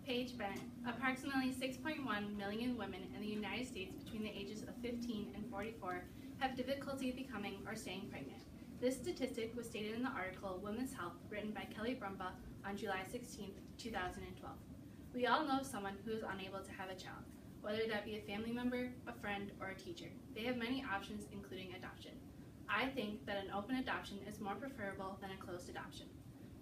Paige Bennett. Approximately 6.1 million women in the United States between the ages of 15 and 44 have difficulty becoming or staying pregnant. This statistic was stated in the article Women's Health, written by Kelly Brumbaugh on July 16, 2012. We all know someone who is unable to have a child, whether that be a family member, a friend, or a teacher. They have many options, including adoption. I think that an open adoption is more preferable than a closed adoption.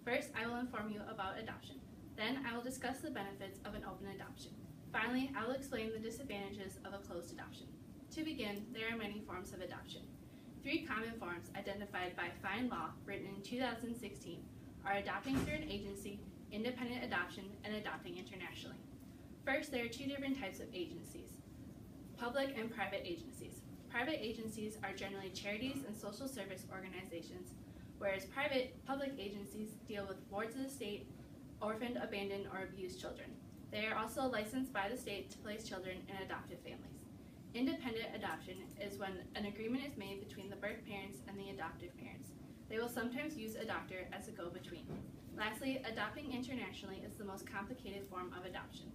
First, I will inform you about adoption. Then, I will discuss the benefits of an open adoption. Finally, I will explain the disadvantages of a closed adoption. To begin, there are many forms of adoption. 3 common forms identified by Fine Law, written in 2016, are adopting through an agency, independent adoption, and adopting internationally. First, there are 2 different types of agencies: public and private agencies. Private agencies are generally charities and social service organizations, whereas public agencies deal with wards of the state, orphaned, abandoned, or abused children. They are also licensed by the state to place children in adoptive families. Independent adoption is when an agreement is made between the birth parents and the adoptive parents. They will sometimes use a doctor as a go-between. Lastly, adopting internationally is the most complicated form of adoption.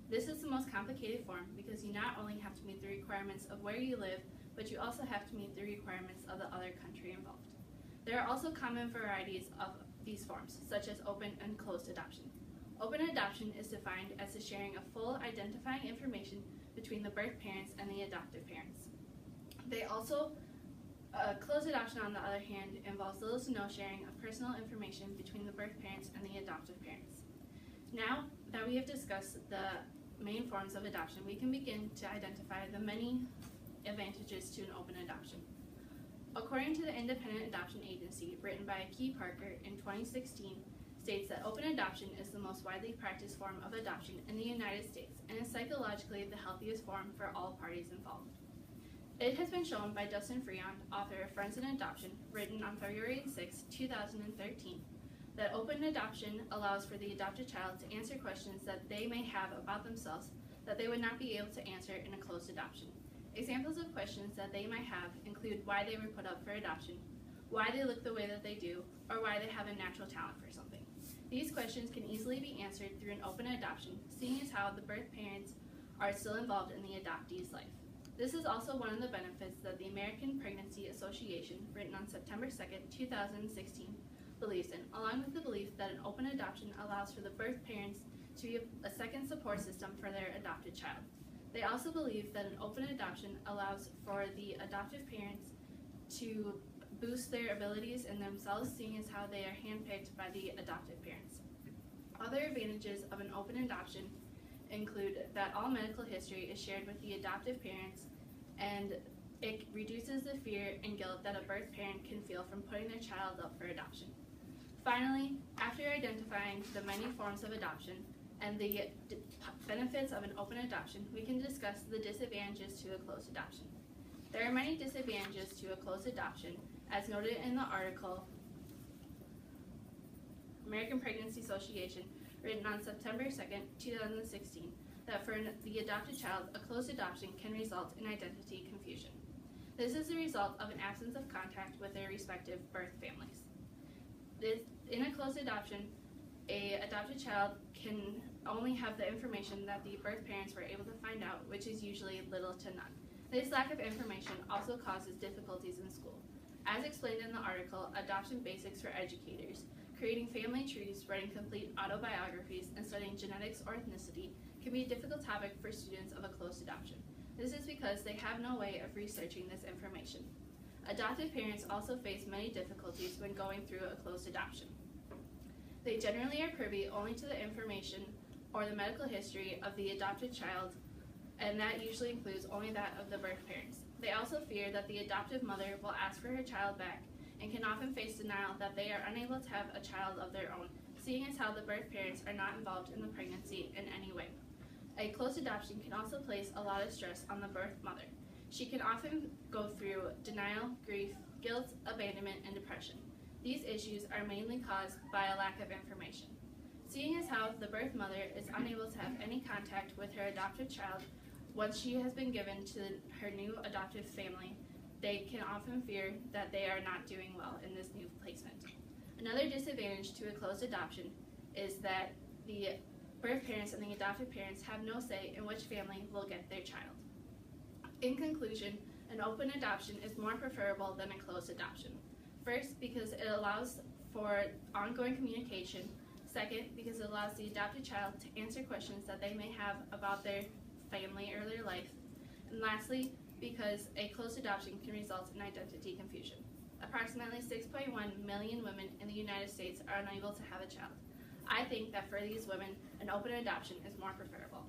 This is the most complicated form because you not only have to meet the requirements of where you live, but you also have to meet the requirements of the other country involved. There are also common varieties of these forms, such as open and closed adoption. Open adoption is defined as the sharing of full identifying information between the birth parents and the adoptive parents. Closed adoption, on the other hand, involves little to no sharing of personal information between the birth parents and the adoptive parents. Now that we have discussed the main forms of adoption, we can begin to identify the many advantages to an open adoption. According to the Independent Adoption Agency, written by Key Parker in 2016, states that open adoption is the most widely practiced form of adoption in the United States and is psychologically the healthiest form for all parties involved. It has been shown by Dustin Freon, author of Friends in Adoption, written on February 6, 2013, that open adoption allows for the adopted child to answer questions that they may have about themselves that they would not be able to answer in a closed adoption. Examples of questions that they might have include why they were put up for adoption, why they look the way that they do, or why they have a natural talent for something. These questions can easily be answered through an open adoption, seeing as how the birth parents are still involved in the adoptee's life. This is also one of the benefits that the American Pregnancy Association, written on September 2, 2016, believes in, along with the belief that an open adoption allows for the birth parents to be a second support system for their adopted child. They also believe that an open adoption allows for the adoptive parents to boost their abilities in themselves, seeing as how they are handpicked by the adoptive parents. Other advantages of an open adoption include that all medical history is shared with the adoptive parents, and it reduces the fear and guilt that a birth parent can feel from putting their child up for adoption. Finally, after identifying the many forms of adoption and the benefits of an open adoption, we can discuss the disadvantages to a closed adoption. There are many disadvantages to a closed adoption, as noted in the article American Pregnancy Association, written on September 2, 2016, that for the adopted child, a closed adoption can result in identity confusion. This is the result of an absence of contact with their respective birth families. In a closed adoption, an adopted child can only have the information that the birth parents were able to find out, which is usually little to none. This lack of information also causes difficulties in school. As explained in the article, Adoption Basics for Educators, creating family trees, writing complete autobiographies, and studying genetics or ethnicity can be a difficult topic for students of a closed adoption. This is because they have no way of researching this information. Adoptive parents also face many difficulties when going through a closed adoption. They generally are privy only to the information or the medical history of the adopted child, and that usually includes only that of the birth parents. They also fear that the adoptive mother will ask for her child back and can often face denial that they are unable to have a child of their own, seeing as how the birth parents are not involved in the pregnancy in any way. A closed adoption can also place a lot of stress on the birth mother. She can often go through denial, grief, guilt, abandonment, and depression. These issues are mainly caused by a lack of information. Seeing as how the birth mother is unable to have any contact with her adopted child once she has been given to her new adoptive family, they can often fear that they are not doing well in this new placement. Another disadvantage to a closed adoption is that the birth parents and the adoptive parents have no say in which family will get their child. In conclusion, an open adoption is more preferable than a closed adoption. First, because it allows for ongoing communication. Second, because it allows the adopted child to answer questions that they may have about their family or their life. And lastly, because a closed adoption can result in identity confusion. Approximately 6.1 million women in the United States are unable to have a child. I think that for these women, an open adoption is more preferable.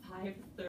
5:30.